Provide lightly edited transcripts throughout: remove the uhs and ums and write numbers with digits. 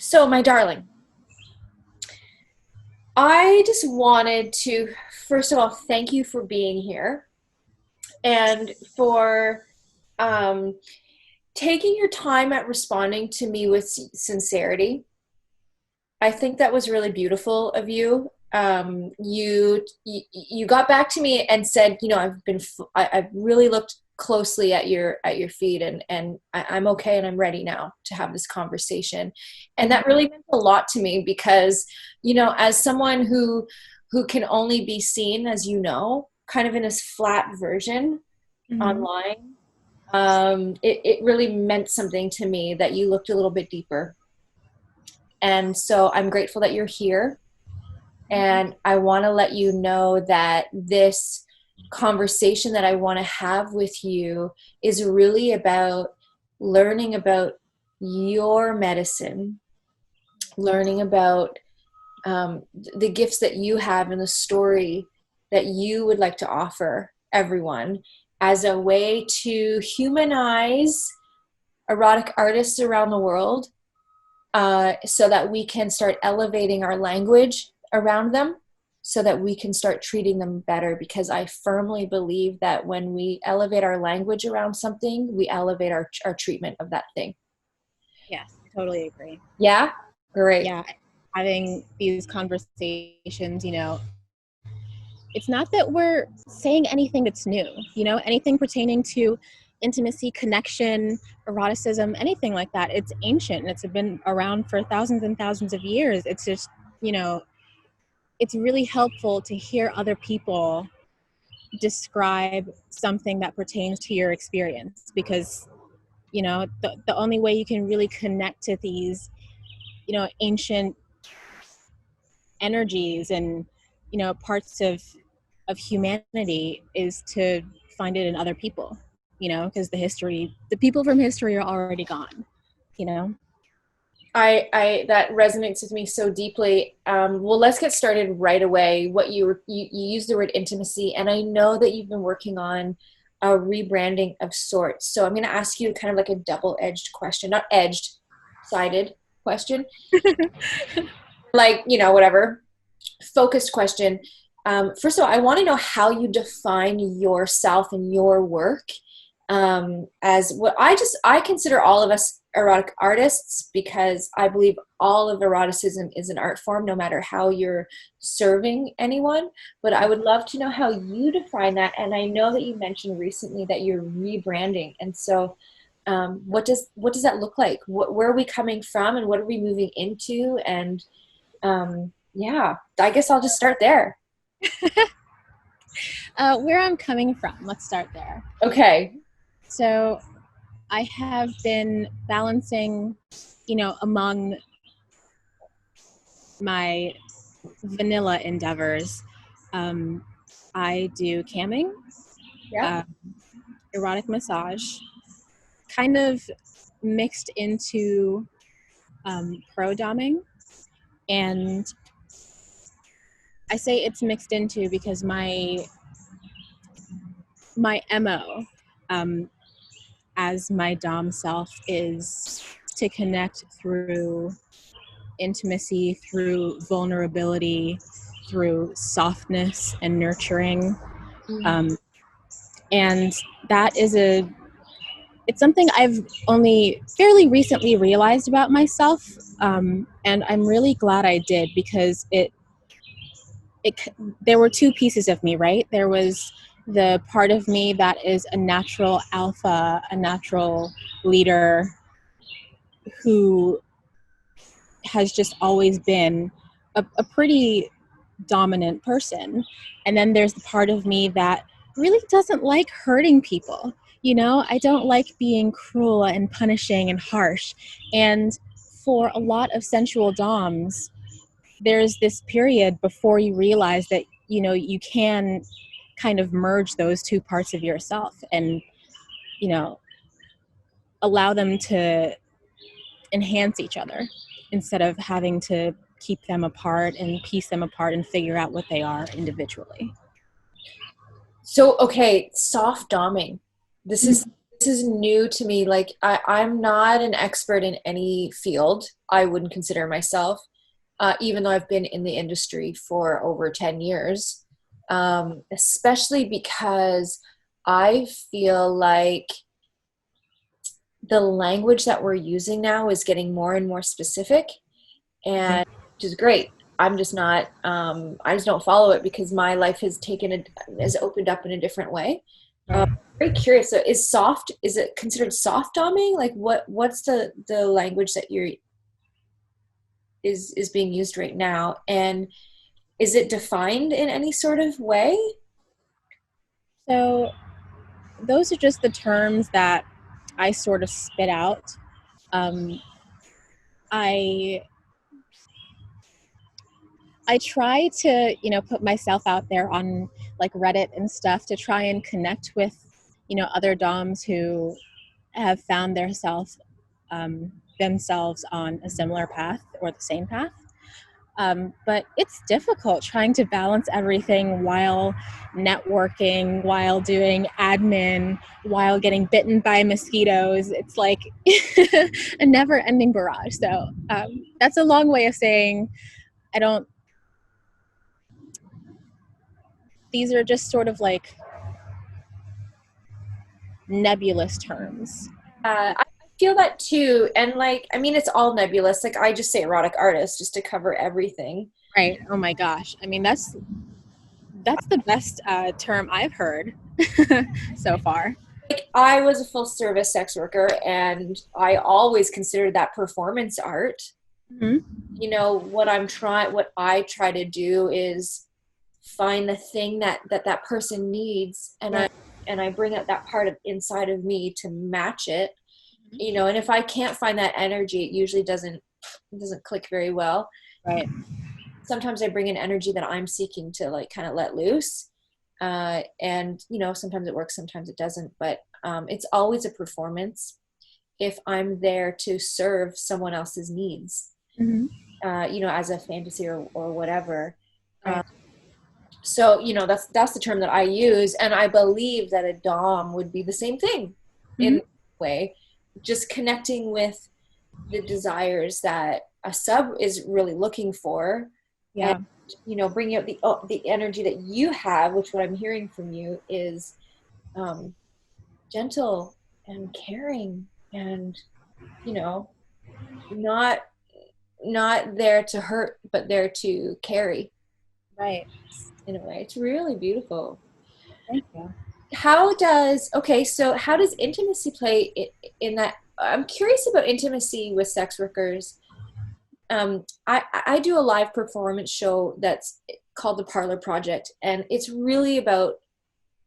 So, my darling, I just wanted to, first of all, thank you for being here and for um, taking your time at responding to me with sincerity. I think that was really beautiful of you. You got back to me and said, I've really looked closely at your feed, and I'm okay, and I'm ready now to have this conversation. And that really meant a lot to me because, as someone who can only be seen, as kind of in this flat version online, it really meant something to me that you looked a little bit deeper. And so I'm grateful that you're here. And I want to let you know that this conversation that I want to have with you is really about learning about your medicine, learning about the gifts that you have and the story that you would like to offer everyone as a way to humanize erotic artists around the world, so that we can start elevating our language around them, so that we can start treating them better. Because I firmly believe that when we elevate our language around something, we elevate our treatment of that thing. Yes, totally agree. Yeah? Great. Yeah, having these conversations, it's not that we're saying anything that's new, anything pertaining to intimacy, connection, eroticism, anything like that. It's ancient and it's been around for thousands and thousands of years. It's just, it's really helpful to hear other people describe something that pertains to your experience, because, the only way you can really connect to these, ancient energies and, parts of humanity is to find it in other people, because the people from history are already gone, I that resonates with me so deeply. Well, let's get started right away. You used the word intimacy, and I know that you've been working on a rebranding of sorts. So I'm going to ask you kind of like a double-edged question, not edged, sided question. Like, whatever, focused question. First of all, I want to know how you define yourself and your work, as what I consider all of us erotic artists, because I believe all of eroticism is an art form, no matter how you're serving anyone. But I would love to know how you define that. And I know that you mentioned recently that you're rebranding. And so what does that look like? Where are we coming from, and what are we moving into? And yeah, I guess I'll just start there. Where I'm coming from, let's start there. Okay. So I have been balancing, among my vanilla endeavors. I do camming, erotic massage, kind of mixed into pro-doming. And I say it's mixed into because my MO, as my dom self, is to connect through intimacy, through vulnerability, through softness and nurturing. And that is it's something I've only fairly recently realized about myself. And I'm really glad I did, because there were two pieces of me, right? There was the part of me that is a natural alpha, a natural leader who has just always been a pretty dominant person. And then there's the part of me that really doesn't like hurting people. I don't like being cruel and punishing and harsh. And for a lot of sensual doms, there's this period before you realize that, you can kind of merge those two parts of yourself and, allow them to enhance each other instead of having to keep them apart and piece them apart and figure out what they are individually. So, okay, soft doming. This is this is new to me. Like I'm not an expert in any field. I wouldn't consider myself, even though I've been in the industry for over 10 years, especially because I feel like the language that we're using now is getting more and more specific, and which is great. I'm just not, I just don't follow it because my life has opened up in a different way. Right. Very curious. So is it considered soft doming? Like what's the language that is being used right now? And is it defined in any sort of way? So those are just the terms that I sort of spit out. I try to, put myself out there on like Reddit and stuff to try and connect with, other doms who have found themselves on a similar path or the same path. But it's difficult trying to balance everything while networking, while doing admin, while getting bitten by mosquitoes. It's like a never-ending barrage. So that's a long way of saying these are just sort of like nebulous terms. I feel that too. And like, I mean, it's all nebulous. Like I just say erotic artist just to cover everything. Right. Oh my gosh. I mean, that's the best term I've heard so far. Like I was a full service sex worker and I always considered that performance art. Mm-hmm. What I try to do is find the thing that person needs, and Yeah. I bring out that part of inside of me to match it. And if I can't find that energy, it usually doesn't click very well. Right. Sometimes I bring an energy that I'm seeking to like kind of let loose, and sometimes it works, sometimes it doesn't, but it's always a performance if I'm there to serve someone else's needs. Mm-hmm. As a fantasy or whatever. Right. So that's the term that I use, and I believe that a dom would be the same thing in Mm-hmm. a way, just connecting with the desires that a sub is really looking for, Yeah. and bringing out the energy that you have, which what I'm hearing from you is gentle and caring, and not there to hurt, but there to carry. Right. In a way, it's really beautiful. Thank you. How does intimacy play in that? I'm curious about intimacy with sex workers. I do a live performance show that's called the Parlor Project, and it's really about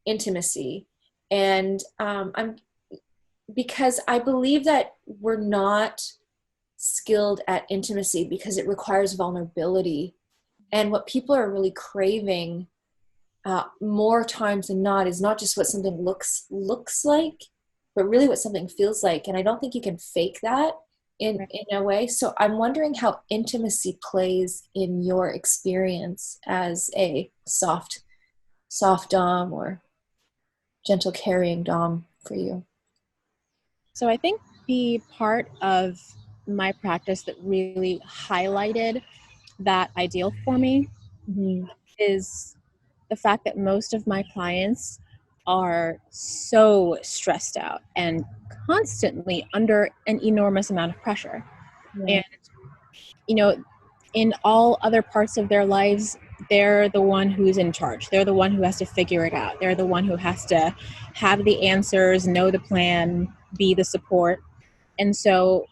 intimacy. And I'm because I believe that we're not skilled at intimacy because it requires vulnerability. And what people are really craving more times than not is not just what something looks like, but really what something feels like. And I don't think you can fake that in a way. So I'm wondering how intimacy plays in your experience as a soft dom or gentle carrying dom for you. So I think the part of my practice that really highlighted that ideal for me is the fact that most of my clients are so stressed out and constantly under an enormous amount of pressure. Yeah. And, in all other parts of their lives, they're the one who's in charge. They're the one who has to figure it out. They're the one who has to have the answers, know the plan, be the support. And so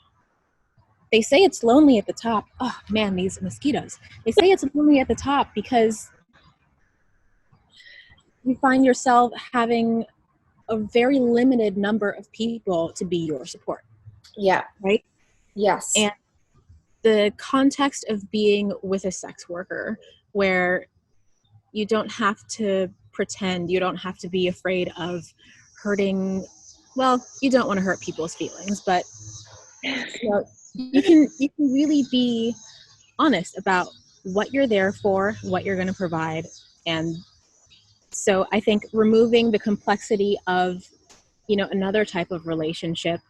they say it's lonely at the top. Oh man, these mosquitoes. They say it's lonely at the top because you find yourself having a very limited number of people to be your support. Yeah. Right? Yes. And the context of being with a sex worker where you don't have to pretend, you don't have to be afraid of hurting. Well, you don't want to hurt people's feelings, but you can really be honest about what you're there for, what you're going to provide. And so I think removing the complexity of another type of relationship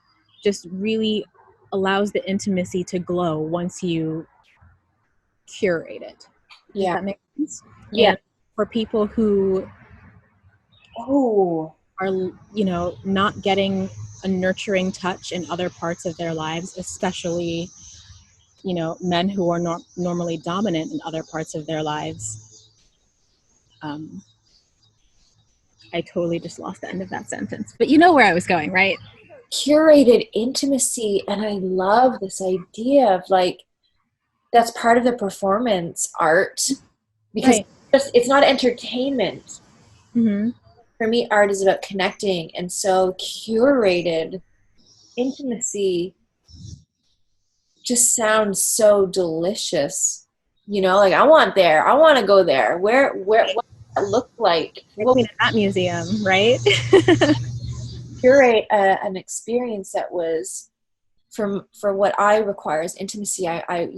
just really allows the intimacy to glow once you curate it. Does Yeah. that make sense? Yeah. And for people who Oh, are, not getting a nurturing touch in other parts of their lives, especially, men who are normally dominant in other parts of their lives. I totally just lost the end of that sentence, but you know where I was going, right? curated intimacy. And I love this idea of like, that's part of the performance art because Right. it's not entertainment. Mm-hmm. For me, art is about connecting. And so curated intimacy just sounds so delicious. Like I want to go there. What does that look like? Take Well, me to that museum, right? curate an experience that was for what I require as intimacy. I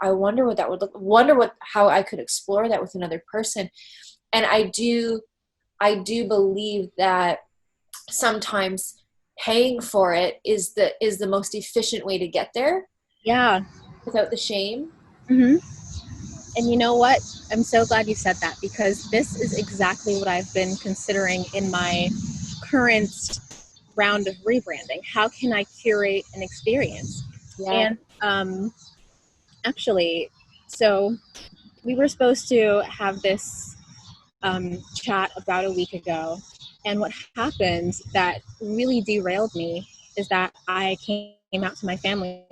wonder what that would look. Wonder how I could explore that with another person. And I do believe that sometimes paying for it is the most efficient way to get there Yeah. without the shame. Mm-hmm. And you know what? I'm so glad you said that, because this is exactly what I've been considering in my current round of rebranding. How can I curate an experience? Yeah. And actually, so we were supposed to have this chat about a week ago. And what happened that really derailed me is that I came out to my family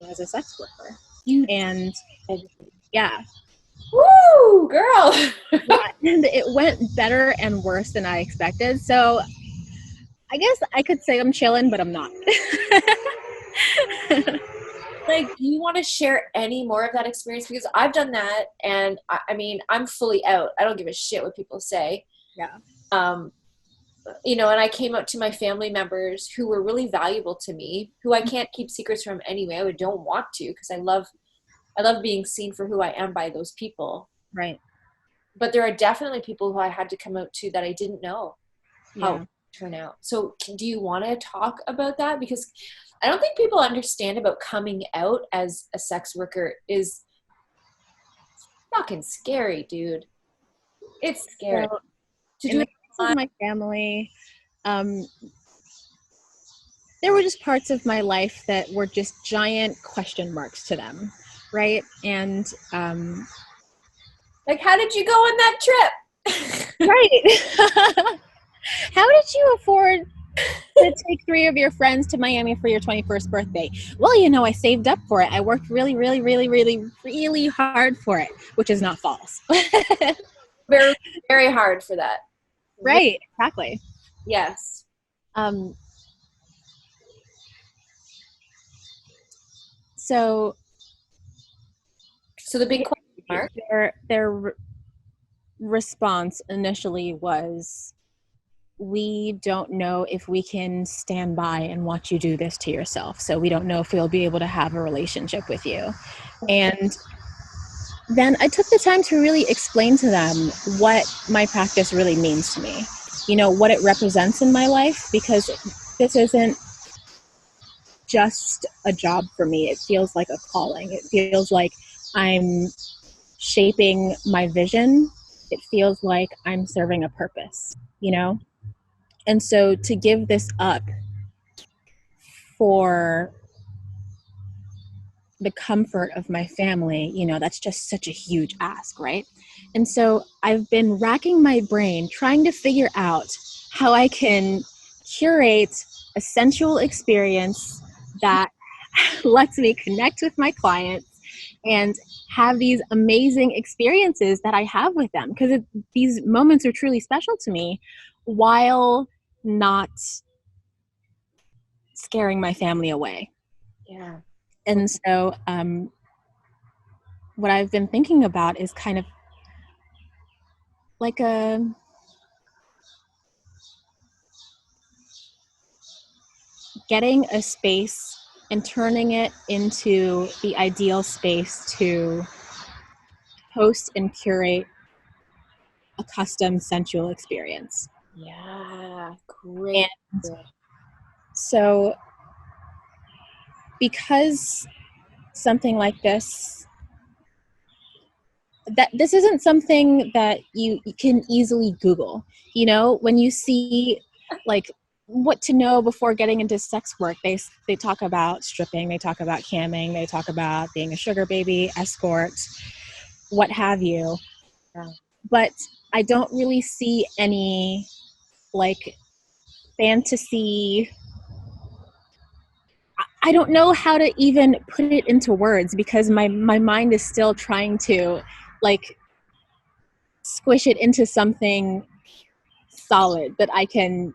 as a sex worker. You And did. yeah, Woo, girl. yeah, and it went better and worse than I expected. So I guess I could say I'm chilling, but I'm not. Like, do you want to share any more of that experience? Because I've done that, and I mean, I'm fully out. I don't give a shit what people say. Yeah. Um, and I came out to my family members who were really valuable to me, who I can't keep secrets from anyway. I don't want to because I love being seen for who I am by those people. Right. But there are definitely people who I had to come out to that I didn't know how it Yeah. would turn out. So do you want to talk about that? Because I don't think people understand about coming out as a sex worker is fucking scary, dude. It's scary. So To in do the it case of my family, um, there were just parts of my life that were just giant question marks to them, right? And like, how did you go on that trip? right. How did you afford to take 3 of your friends to Miami for your 21st birthday? Well, I saved up for it. I worked really, really, really, really, really hard for it, which is not false. Very, very hard for that. Right, exactly. Yes. Um, so So the big question mark. their response initially was, we don't know if we can stand by and watch you do this to yourself. So we don't know if we'll be able to have a relationship with you. And then I took the time to really explain to them what my practice really means to me, what it represents in my life, because this isn't just a job for me. It feels like a calling. It feels like I'm shaping my vision. It feels like I'm serving a purpose, And so to give this up for the comfort of my family, that's just such a huge ask, right? And so I've been racking my brain trying to figure out how I can curate a sensual experience that lets me connect with my clients and have these amazing experiences that I have with them, because these moments are truly special to me, while not scaring my family away. Yeah. And so what I've been thinking about is kind of like getting a space and turning it into the ideal space to host and curate a custom sensual experience. Yeah. Great. And so because something like this, that this isn't something that you can easily Google. You know, when you see like what to know before getting into sex work, they talk about stripping, they talk about camming, they talk about being a sugar baby, escort, what have you. Yeah. But I don't really see any like fantasy. I don't know how to even put it into words because my mind is still trying to like squish it into something solid that I can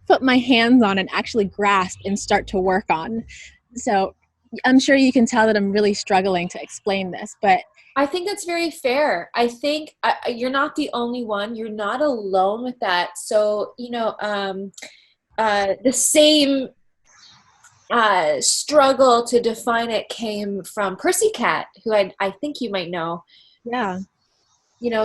put my hands on and actually grasp and start to work on. So I'm sure you can tell that I'm really struggling to explain this, but I think that's very fair. I think you're not the only one. You're not alone with that. So, the same struggle to define it came from Percy Cat, who I think you might know. yeah.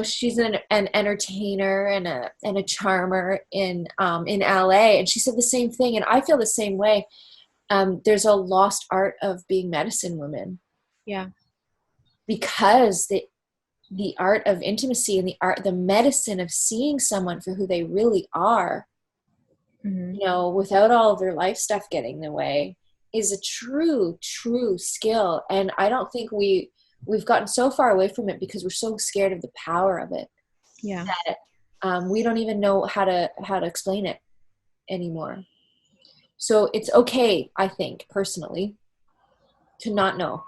She's an entertainer and a charmer in LA, and she said the same thing, and I feel the same way. There's a lost art of being medicine women. Yeah. Because the art of intimacy and the medicine of seeing someone for who they really are, without all of their life stuff getting in the way, is a true skill. And I don't think we've gotten so far away from it because we're so scared of the power of it. Yeah. That we don't even know how to explain it anymore. So it's okay, I think, personally, to not know.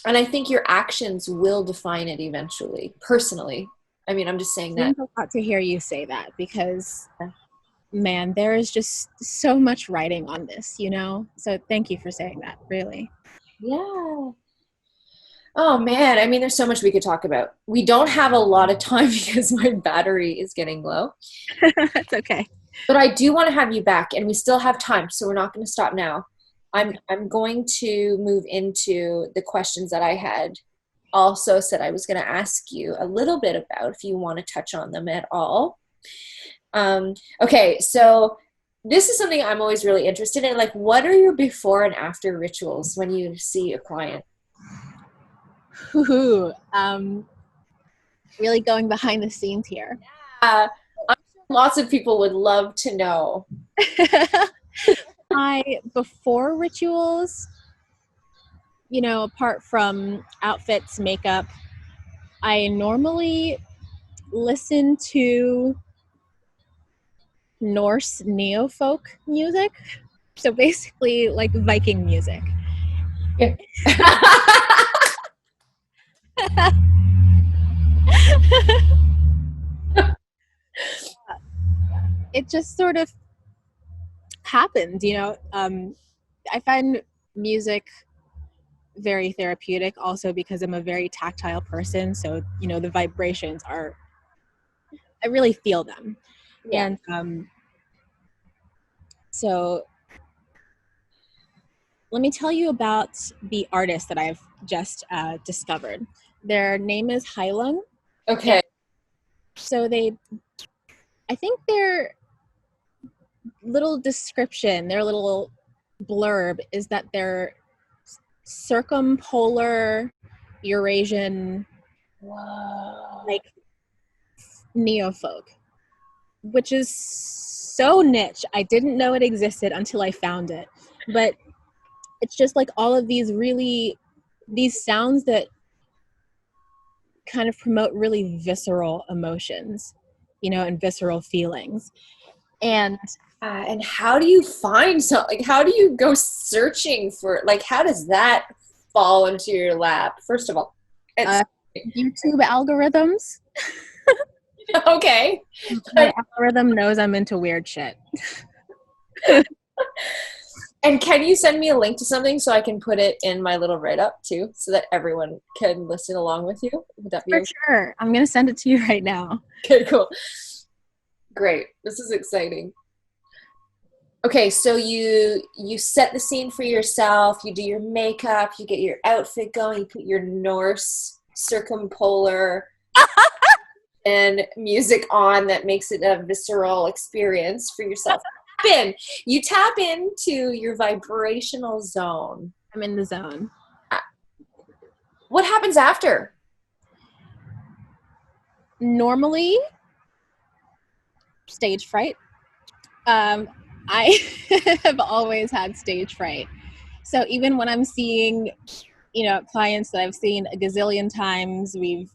And I think your actions will define it eventually, personally. I mean, I'm just saying It that. means a lot to hear you say that because, man, there is just so much writing on this, So thank you for saying that, really. Yeah. Oh, man. I mean, there's so much we could talk about. We don't have a lot of time because my battery is getting low. That's okay. But I do want to have you back, and we still have time, so we're not going to stop now. I'm going to move into the questions that I had also said I was going to ask you a little bit about, if you want to touch on them at all. Okay, so this is something I'm always really interested in. Like, what are your before and after rituals when you see a client? Ooh, really going behind the scenes here. I'm sure lots of people would love to know. My before rituals, apart from outfits, makeup, I normally listen to Norse Neofolk music. So basically like Viking music. Yeah. It just sort of happened, I find music very therapeutic also because I'm a very tactile person. So, the vibrations I really feel them. Yeah. And so let me tell you about the artist that I've just discovered. Their name is Hylum. Okay. So I think their little description, their little blurb is that they're circumpolar Eurasian, like neofolk, which is so niche. I didn't know it existed until I found it. But it's just like all of these sounds that kind of promote really visceral emotions, and visceral feelings. And how do you find something? Like, how do you go searching for, like, how does that fall into your lap? First of all, YouTube algorithms. Okay. My algorithm knows I'm into weird shit. And can you send me a link to something so I can put it in my little write-up too, so that everyone can listen along with you? Would that be For okay? sure. I'm going to send it to you right now. Okay, cool. Great. This is exciting. Okay, so you set the scene for yourself, you do your makeup, you get your outfit going, you put your Norse circumpolar and music on that makes it a visceral experience for yourself. You tap into your vibrational zone. I'm in the zone. What happens after? Normally, stage fright. I have always had stage fright. So even when I'm seeing, clients that I've seen a gazillion times, we've,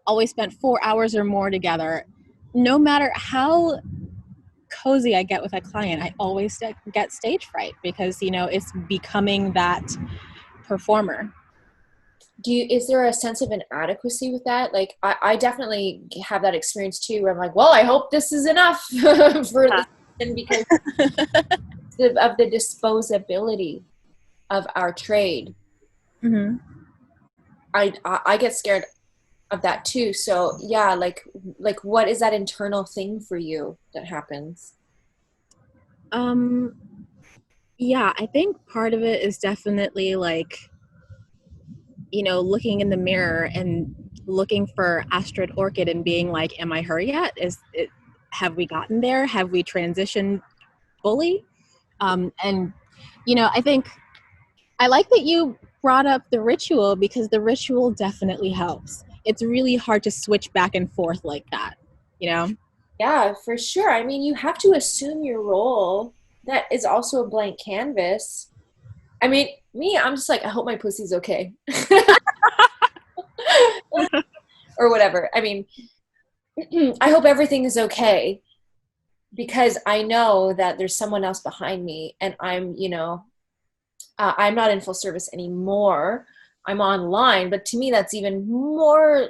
always spent 4 hours or more together. No matter how cozy I get with a client, I always get stage fright because, it's becoming that performer. Is there a sense of inadequacy with that? Like, I definitely have that experience too, where I'm like, well, I hope this is enough for this, because of the disposability of our trade. Mm-hmm. I get scared of that too. So yeah, like what is that internal thing for you that happens? Yeah, I think part of it is definitely like, looking in the mirror and looking for Astrid Orchid and being like, am I her yet? Have we gotten there? Have we transitioned fully? And, I think I like that you brought up the ritual, because the ritual definitely helps. It's really hard to switch back and forth like that, Yeah, for sure. I mean, you have to assume your role. That is also a blank canvas. I mean, I'm just like, I hope my pussy's okay. Or whatever. I mean, I hope everything is okay, because I know that there's someone else behind me, and I'm not in full service anymore. I'm online, but to me that's even more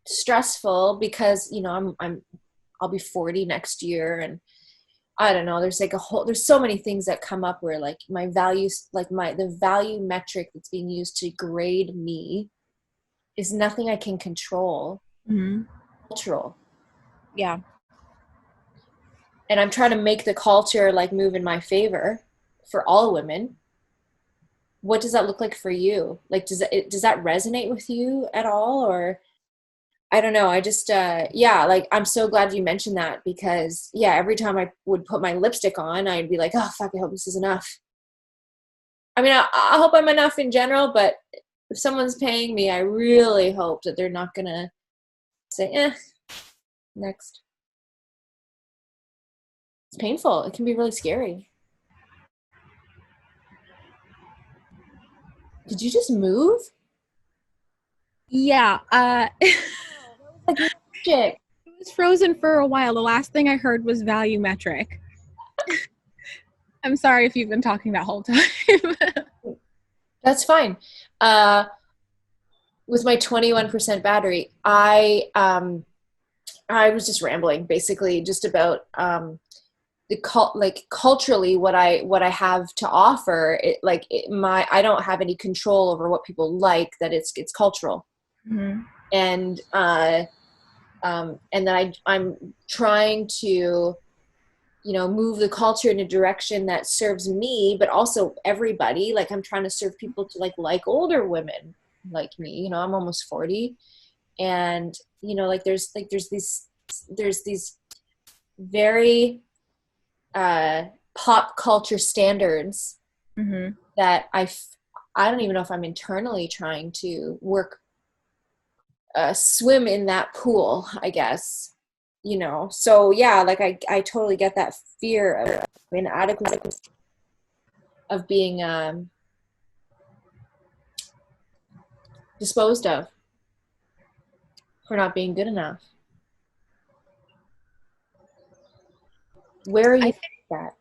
stressful because I'll be 40 next year, and I don't know, there's there's so many things that come up where like my values, like the value metric that's being used to grade me is nothing I can control. Mm-hmm. Cultural. Yeah. And I'm trying to make the culture like move in my favor for all women. What does that look like for you? Like, does that resonate with you at all? Or I don't know. I just, yeah, like, I'm so glad you mentioned that, because yeah, every time I would put my lipstick on, I'd be like, oh, fuck, I hope this is enough. I mean, I hope I'm enough in general, but if someone's paying me, I really hope that they're not going to say, next. It's painful. It can be really scary. Did you just move? Yeah. Like magic. It was frozen for a while. The last thing I heard was value metric. I'm sorry if you've been talking that whole time. That's fine. With my 21% battery, I was just rambling, basically, just about culturally what I have to offer. I don't have any control over what people like. That it's cultural, Mm-hmm. and that I'm trying to move the culture in a direction that serves me, but also everybody. Like, I'm trying to serve people to like older women like me. I'm almost 40, and there's these very pop culture standards Mm-hmm. that I don't even know if I'm internally trying to swim in that pool, I guess. So yeah, like I totally get that fear of inadequacy, of being disposed of for not being good enough. Where are you at that?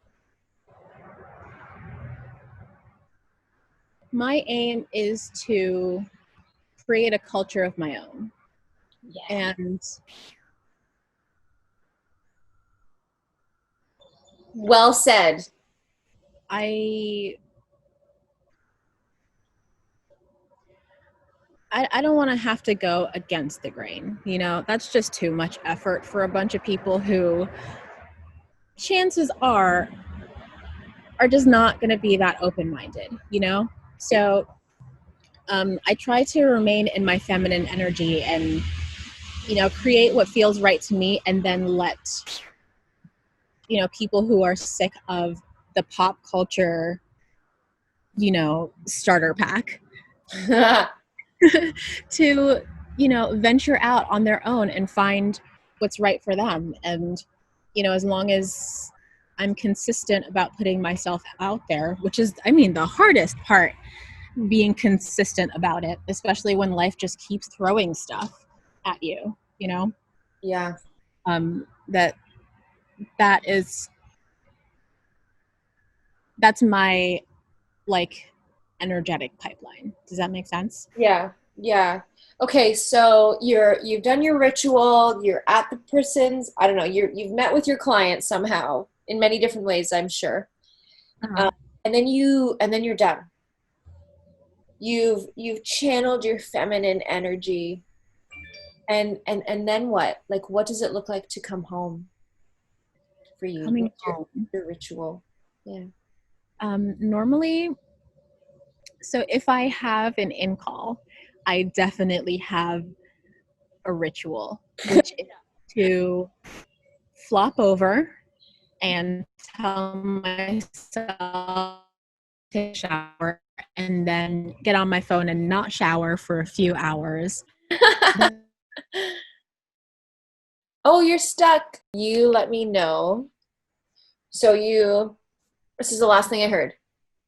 My aim is to create a culture of my own. Yeah. And Well said. I don't want to have to go against the grain. That's just too much effort for a bunch of people who chances are just not going to be that open-minded, So I try to remain in my feminine energy and, create what feels right to me, and then let, people who are sick of the pop culture, starter pack to, venture out on their own and find what's right for them. And, as long as I'm consistent about putting myself out there, which is, the hardest part, being consistent about it, especially when life just keeps throwing stuff at you, Yeah. That that's my, like, energetic pipeline. Does that make sense? Yeah. Yeah. Okay, so you've done your ritual, you're at the person's, I don't know, you've met with your client somehow in many different ways, I'm sure. Uh-huh. And then you're done. You've channeled your feminine energy, and then what? Like, what does it look like to come home for you? Coming What's home. your ritual? Yeah. Normally, so if I have an in-call, I definitely have a ritual, which is to flop over and tell myself to take a shower, and then get on my phone and not shower for a few hours. Oh, you're stuck. You let me know. So this is the last thing I heard.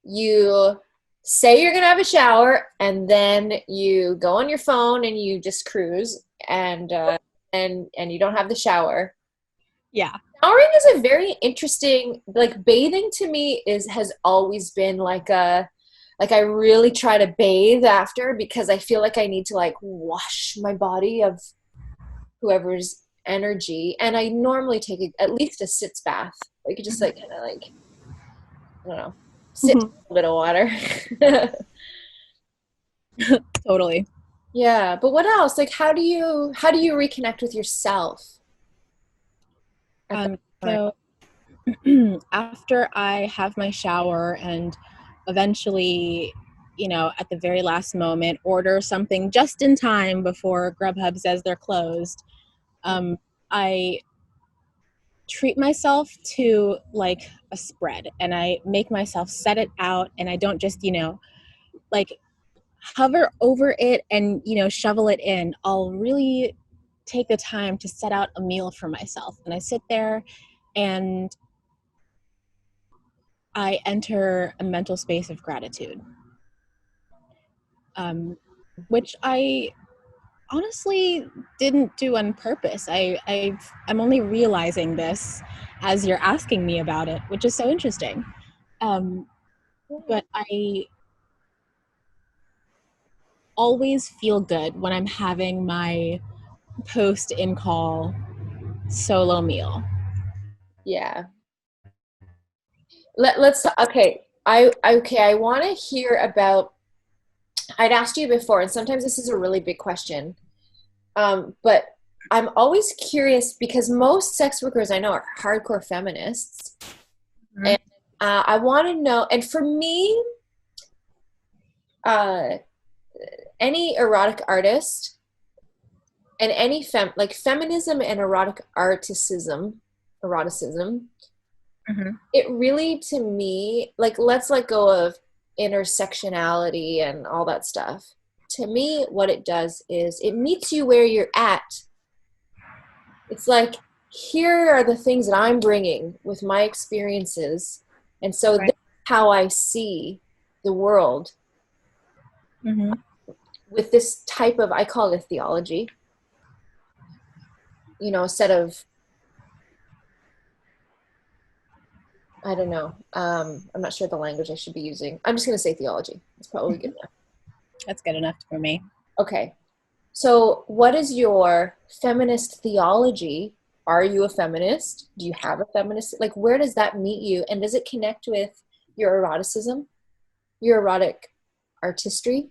You say you're gonna have a shower, and then you go on your phone and you just cruise, and you don't have the shower. Yeah. Showering is a very interesting, like, bathing to me has always been like I really try to bathe after, because I feel like I need to, like, wash my body of whoever's energy, and I normally take at least a sitz bath, like, just like kind of like, I don't know, sit in a little bit of water. Totally. Yeah, but what else? Like, how do you reconnect with yourself at that time? So after I have my shower and eventually, at the very last moment, order something just in time before Grubhub says they're closed, I treat myself to, like, a spread, and I make myself set it out, and I don't just, like, hover over it and, shovel it in. I'll really take the time to set out a meal for myself, and I sit there and I enter a mental space of gratitude, which I honestly didn't do on purpose. I'm only realizing this as you're asking me about it, which is so interesting. But I always feel good when I'm having my post in call solo meal. Yeah. Let's okay. I want to hear about. I'd asked you before, and sometimes this is a really big question. But I'm always curious, because most sex workers I know are hardcore feminists, Mhm. and I want to know. And for me, uh, any erotic artist and any like feminism and eroticism, Mhm. it really, to me, like, let's let go of intersectionality and all that stuff. To me, what it does is it meets you where you're at. It's like, here are the things that I'm bringing with my experiences, and so this Right. is how I see the world, Mhm. with this type of, I call it a theology, a set of, I don't know, I'm not sure the language I should be using. I'm just going to say theology. It's probably good enough. That's good enough for me. Okay. So, what is your feminist theology? Are you a feminist? Do you have a feminist? Like, where does that meet you? And does it connect with your eroticism, your erotic artistry?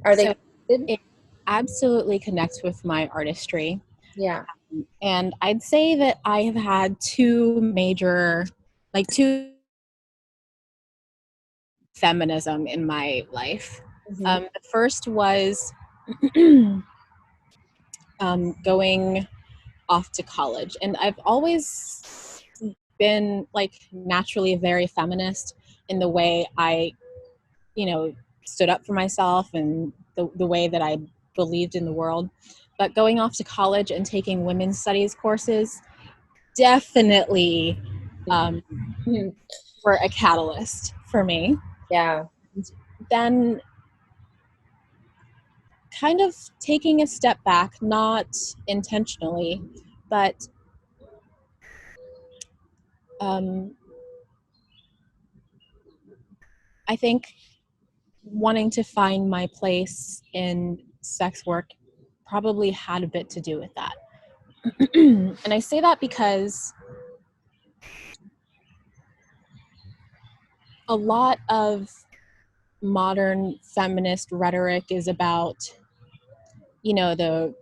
Are they So connected? it absolutely connects with my artistry. Yeah. And I'd say that I have had two feminism in my life. Mm-hmm. The first was going off to college. And I've always been like naturally very feminist in the way I, stood up for myself and the way that I believed in the world. But going off to college and taking women's studies courses definitely were a catalyst for me. Yeah. Then kind of taking a step back, not intentionally, but I think wanting to find my place in sex work probably had a bit to do with that. And I say that because a lot of modern feminist rhetoric is about, the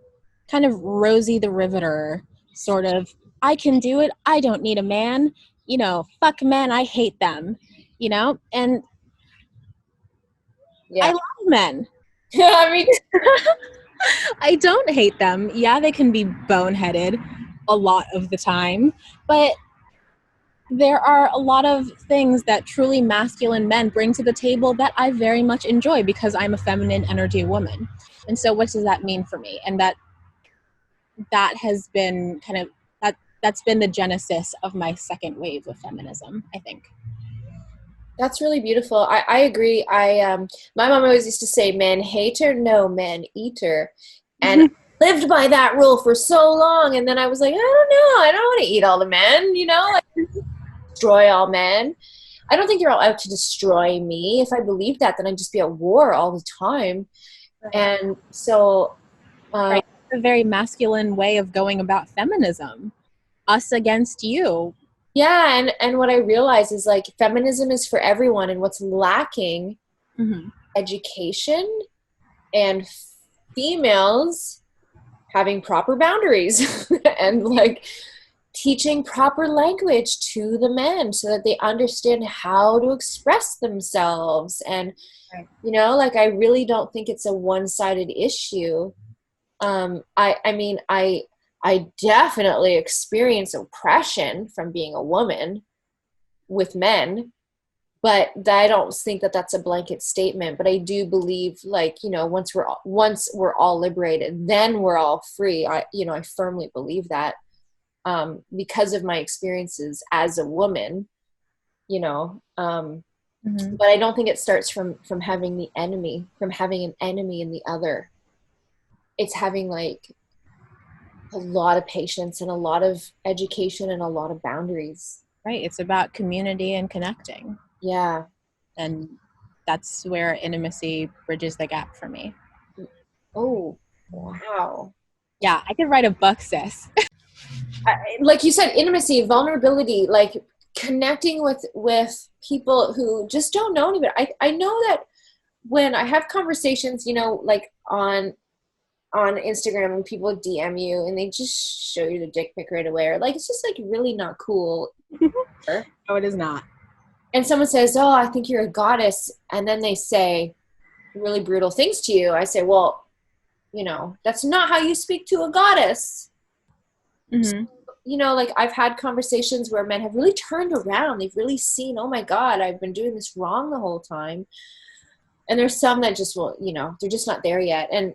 kind of Rosie the Riveter sort of, I can do it, I don't need a man, fuck men, I hate them, and I Yeah. love men. I mean, I don't hate them. Yeah, they can be boneheaded a lot of the time, but there are a lot of things that truly masculine men bring to the table that I very much enjoy because I'm a feminine energy woman. And so what does that mean for me? And that has been that's been the genesis of my second wave of feminism, I think. that's really beautiful. I agree. My mom always used to say, "Man hater, no man eater," and I lived by that rule for so long. And then I was like, I don't know, I don't want to eat all the men. Like, destroy all men. I don't think they're all out to destroy me. If I believed that, then I'd just be at war all the time. Right. And so, Right. A very masculine way of going about feminism. Us against you. yeah, and what I realize is like feminism is for everyone, and what's lacking, education and females having proper boundaries and like teaching proper language to the men so that they understand how to express themselves. And Right. like I really don't think it's a one-sided issue. I definitely experience oppression from being a woman with men, but I don't think that that's a blanket statement. But I do believe, like, once we're all liberated, then we're all free. I firmly believe that, because of my experiences as a woman. But I don't think it starts from having an enemy in the other. It's having like a lot of patience and a lot of education and a lot of boundaries. Right. It's about community and connecting. Yeah. And that's where intimacy bridges the gap for me. Oh, wow. Yeah, I could write a book, sis. Like you said, intimacy, vulnerability, like connecting with people who just don't know anybody. I know that when I have conversations, like on Instagram, and people DM you and they just show you the dick pic right away, or like it's just like really not cool. No, it is not. And someone says, "Oh, I think you're a goddess," and then they say really brutal things to you. I say, "Well, that's not how you speak to a goddess." Like I've had conversations where men have really turned around. They've really seen, oh my God, I've been doing this wrong the whole time. And there's some that just will, they're just not there yet. And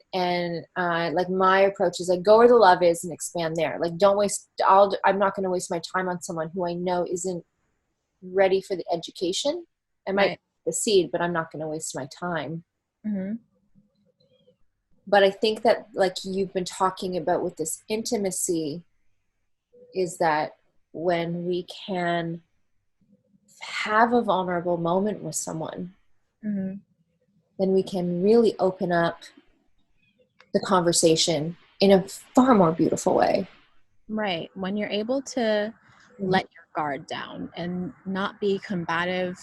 like my approach is like, go where the love is and expand there. Like, I'm not going to waste my time on someone who I know isn't ready for the education. I might plant the seed, but I'm not going to waste my time. But I think that, like you've been talking about with this intimacy, is that when we can have a vulnerable moment with someone, then we can really open up the conversation in a far more beautiful way. Right. When you're able to let your guard down and not be combative,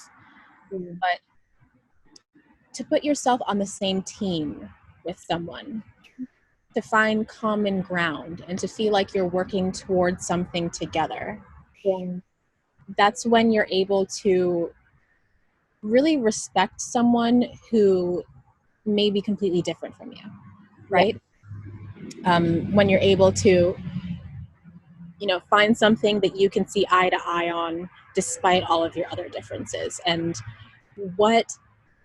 but to put yourself on the same team with someone, to find common ground and to feel like you're working towards something together. Yeah. That's when you're able to really respect someone who may be completely different from you, right? when you're able to, find something that you can see eye to eye on despite all of your other differences. And what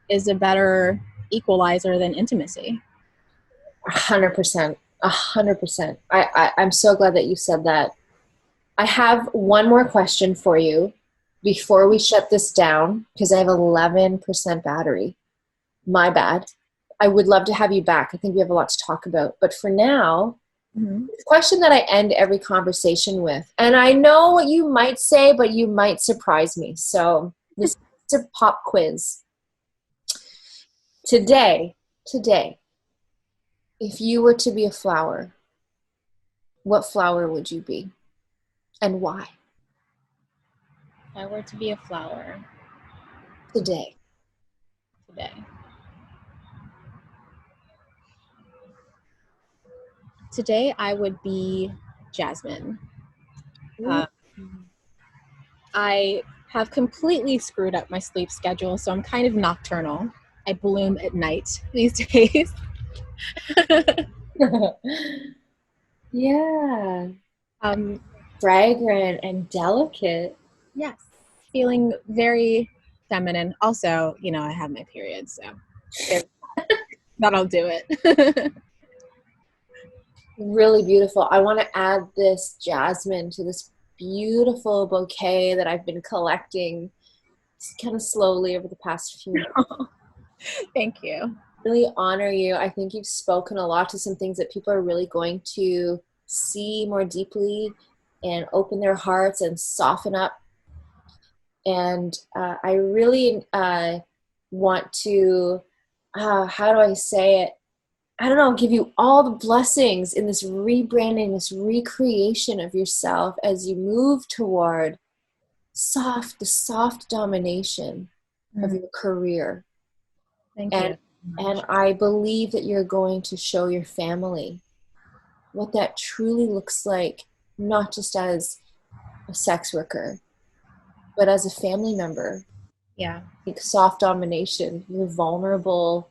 is a better equalizer than intimacy? 100%. 100%. I'm so glad that you said that. I have one more question for you before we shut this down, because I have 11% battery. My bad. I would love to have you back. I think we have a lot to talk about. But for now, the question that I end every conversation with, and I know what you might say, but you might surprise me. So this is a pop quiz. Today, if you were to be a flower, what flower would you be? And why? If I were to be a flower Today. Today I would be jasmine. I have completely screwed up my sleep schedule, so I'm kind of nocturnal. I bloom at night these days. Yeah. Fragrant and delicate. Yes. Feeling very feminine. Also, I have my period, so that'll do it. Really beautiful. I want to add this jasmine to this beautiful bouquet that I've been collecting kind of slowly over the past few months. Thank you. Really honor you. I think you've spoken a lot to some things that people are really going to see more deeply and open their hearts and soften up. And I really want to, how do I say it? I don't know, give you all the blessings in this rebranding, this recreation of yourself as you move toward the soft domination of your career. Thank you. And I believe that you're going to show your family what that truly looks like, not just as a sex worker, but as a family member. Yeah. Like soft domination, your vulnerable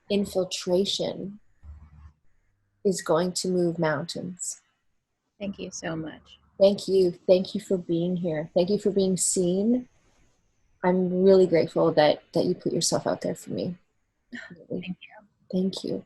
infiltration is going to move mountains. Thank you so much. Thank you. Thank you for being here. Thank you for being seen. I'm really grateful that you put yourself out there for me. Thank you. Thank you.